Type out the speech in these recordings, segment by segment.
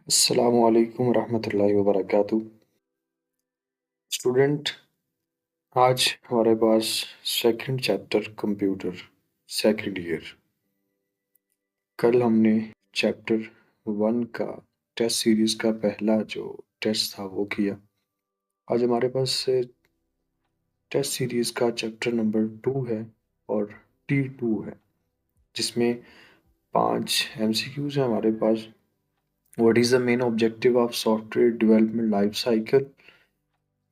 अस्सलामु अलैकुम रहमतुल्लाहि व बरकातुहू। स्टूडेंट, आज हमारे पास second chapter computer second year. कल हमने चैप्टर वन का टेस्ट सीरीज का पहला जो टेस्ट था वो किया। आज हमारे पास टेस्ट सीरीज का चैप्टर नंबर 2 है और T2 है, जिसमें 5 एमसीक्यूज हैं हमारे पास। What is the main objective of software development life cycle?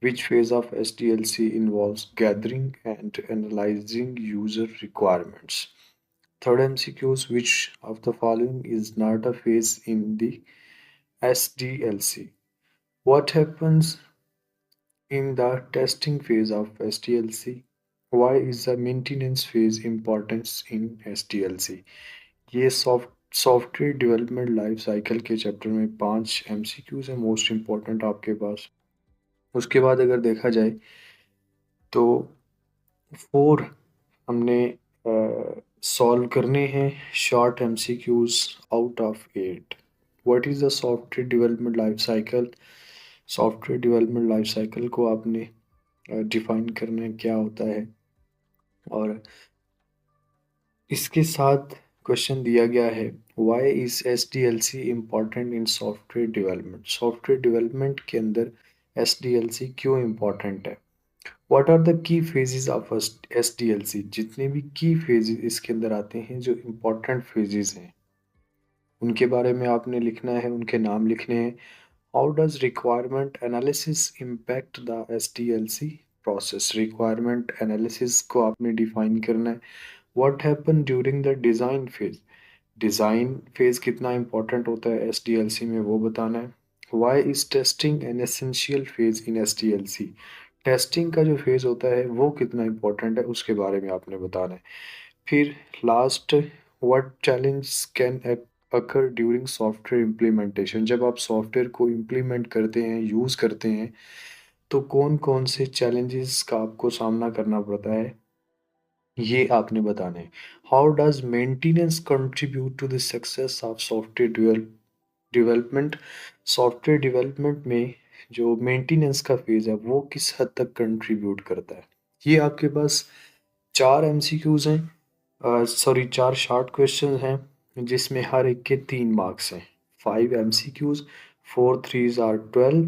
Which phase of SDLC involves gathering and analyzing user requirements? Third MCQs: which of the following is not a phase in the SDLC? What happens in the testing phase of SDLC? Why is the maintenance phase important in SDLC? ये software development life cycle के chapter में 5 MCQs हैं most important आपके पास। उसके बाद अगर देखा जाए तो 4 हमने सॉल्व करने हैं short MCQs out of 8। What is the software development life cycle? Software development life cycle को आपने डिफाइन करना है क्या होता है, और इसके साथ क्वेश्चन दिया गया है why is SDLC important in software development. Software development के अंदर एसडीएलसी क्यों इम्पोर्टेंट है? What are the key phases of SDLC? जितने भी की फेजेस इसके अंदर आते हैं, जो इम्पोर्टेंट फेजेस हैं, उनके बारे में आपने लिखना है, उनके नाम लिखने हैं। How does requirement analysis impact the SDLC process? Requirement analysis को आपने डिफाइन करना है। What happen during the design phase? Design phase कितना इंपॉर्टेंट होता है एसडीएलसी में, वो बताना है। Why is testing an essential phase in SDLC? Testing का जो फेज होता है वो कितना इंपॉर्टेंट है, उसके बारे में आपने बताना है। फिर last, what challenge can occur during software implementation? जब आप सॉफ्टवेयर को इम्प्लीमेंट करते हैं, यूज़ करते हैं, तो कौन कौन से चैलेंजेस का आपको सामना करना पड़ता है, ये आपने बताना है। How does maintenance contribute to the success of software development? Software development में जो मेंटेनेंस का फेज है वो किस हद तक कंट्रीब्यूट करता है? ये आपके पास 4 एमसीक्यूज हैं, सॉरी 4 शॉर्ट क्वेश्चन हैं, जिसमें हर एक के 3 मार्क्स हैं। 5 एमसीक्यूज, 4 थ्रीज आर 12,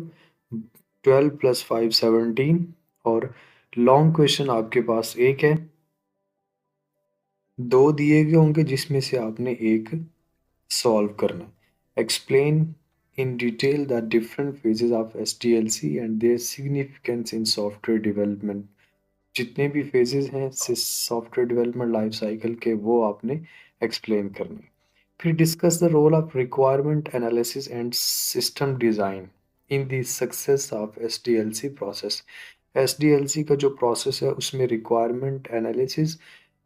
12 प्लस 5 17, और लॉन्ग क्वेश्चन आपके पास एक है। 2 दिए गए होंगे जिसमें से आपने एक सॉल्व करना है। Explain in detail the different phases of SDLC and their significance in software development. जितने भी फेजेस हैं सॉफ्टवेयर डेवलपमेंट लाइफ साइकिल के, वो आपने एक्सप्लेन करने। फिर discuss the role of requirement analysis and system design in the success of SDLC process. SDLC का जो प्रोसेस है उसमें रिक्वायरमेंट एनालिसिस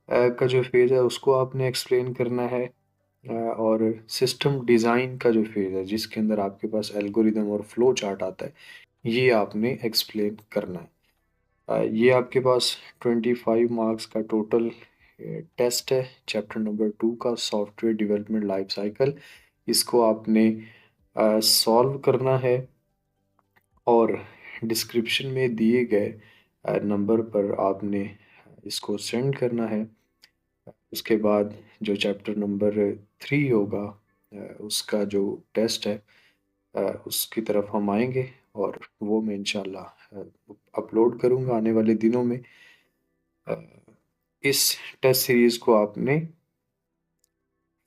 का जो फेज़ है उसको आपने एक्सप्लेन करना है, और सिस्टम डिज़ाइन का जो फेज़ है जिसके अंदर आपके पास एल्गोरिदम और फ्लो चार्ट आता है, ये आपने एक्सप्लेन करना है। ये आपके पास 25 मार्क्स का टोटल टेस्ट है चैप्टर नंबर 2 का सॉफ्टवेयर डेवलपमेंट लाइफ साइकिल। इसको आपने सॉल्व करना है और डिस्क्रिप्शन में दिए गए नंबर पर आपने इसको सेंड करना है। उसके बाद जो चैप्टर नंबर 3 होगा, उसका जो टेस्ट है, उसकी तरफ हम आएंगे और वो मैं इंशाल्लाह अपलोड करूँगा आने वाले दिनों में। अ, इस टेस्ट सीरीज़ को आपने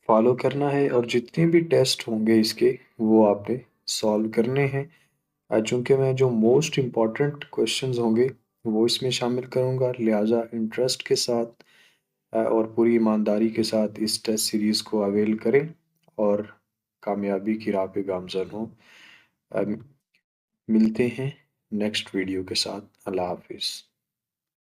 फॉलो करना है और जितने भी टेस्ट होंगे इसके, वो आपने सॉल्व करने हैं। चूँकि मैं जो मोस्ट इम्पॉर्टेंट क्वेश्चंस होंगे वो इसमें शामिल करूँगा, लिहाजा इंटरेस्ट के साथ और पूरी ईमानदारी के साथ इस टेस्ट सीरीज़ को अवेल करें और कामयाबी की राह पे गामज़न हों। अ, मिलते हैं नेक्स्ट वीडियो के साथ। अल्लाह हाफ़िज़।